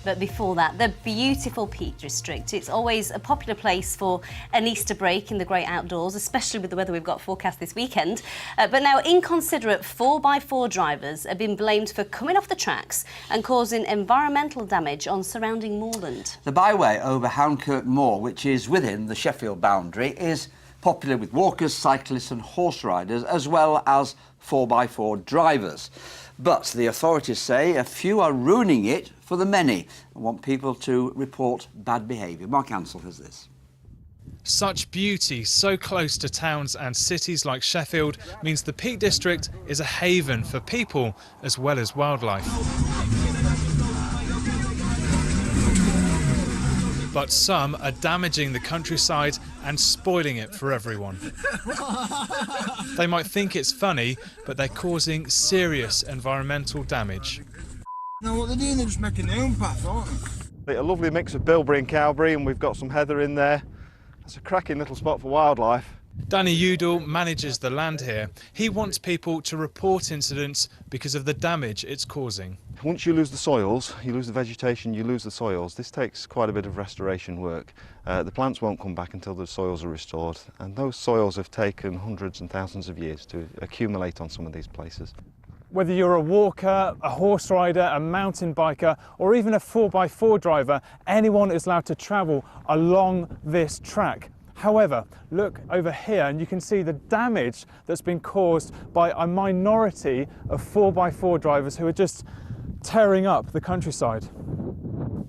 But before that, the beautiful Peak District. It's always a popular place for an Easter break in the great outdoors, especially with the weather we've got forecast this weekend. But now inconsiderate 4x4 drivers have been blamed for coming off the tracks and causing environmental damage on surrounding moorland. The byway over Hounkirk Moor, which is within the Sheffield boundary, is popular with walkers, cyclists and horse riders, as well as 4x4 drivers. But the authorities say a few are ruining it for the many and want people to report bad behaviour. Mark Ansell has this. Such beauty so close to towns and cities like Sheffield means the Peak District is a haven for people as well as wildlife. But some are damaging the countryside and spoiling it for everyone. They might think it's funny, but they're causing serious environmental damage. Now what they're doing, they're just making their own path, aren't they? A lovely mix of bilberry and cowberry, and we've got some heather in there. It's a cracking little spot for wildlife. Danny Udall manages the land here. He wants people to report incidents because of the damage it's causing. Once you lose the soils, you lose the vegetation, you lose the soils. This takes quite a bit of restoration work. The plants won't come back until the soils are restored, and those soils have taken hundreds and thousands of years to accumulate on some of these places. Whether you're a walker, a horse rider, a mountain biker, or even a 4x4 driver, anyone is allowed to travel along this track. However, look over here and you can see the damage that's been caused by a minority of 4x4 drivers who are just tearing up the countryside.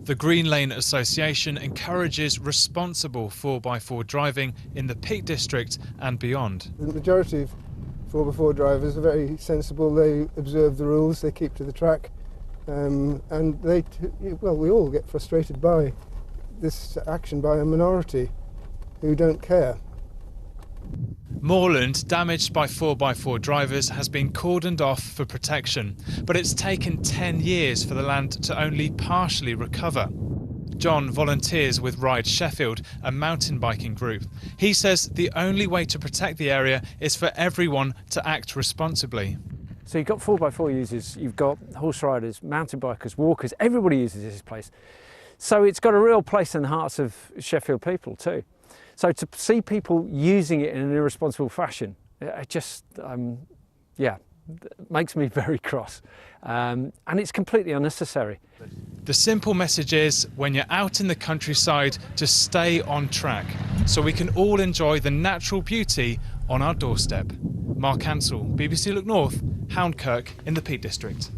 The Green Lane Association encourages responsible 4x4 driving in the Peak District and beyond. The majority of 4x4 drivers are very sensible. They observe the rules, they keep to the track, and we all get frustrated by this action by a minority who don't care. Moorland, damaged by 4x4 drivers, has been cordoned off for protection, but it's taken 10 years for the land to only partially recover. John volunteers with Ride Sheffield, a mountain biking group. He says the only way to protect the area is for everyone to act responsibly. So you've got 4x4 users, you've got horse riders, mountain bikers, walkers, everybody uses this place. So it's got a real place in the hearts of Sheffield people too. So to see people using it in an irresponsible fashion, it just, makes me very cross. And it's completely unnecessary. The simple message is, when you're out in the countryside, to stay on track, so we can all enjoy the natural beauty on our doorstep. Mark Ansell, BBC Look North, Hounkirk in the Peak District.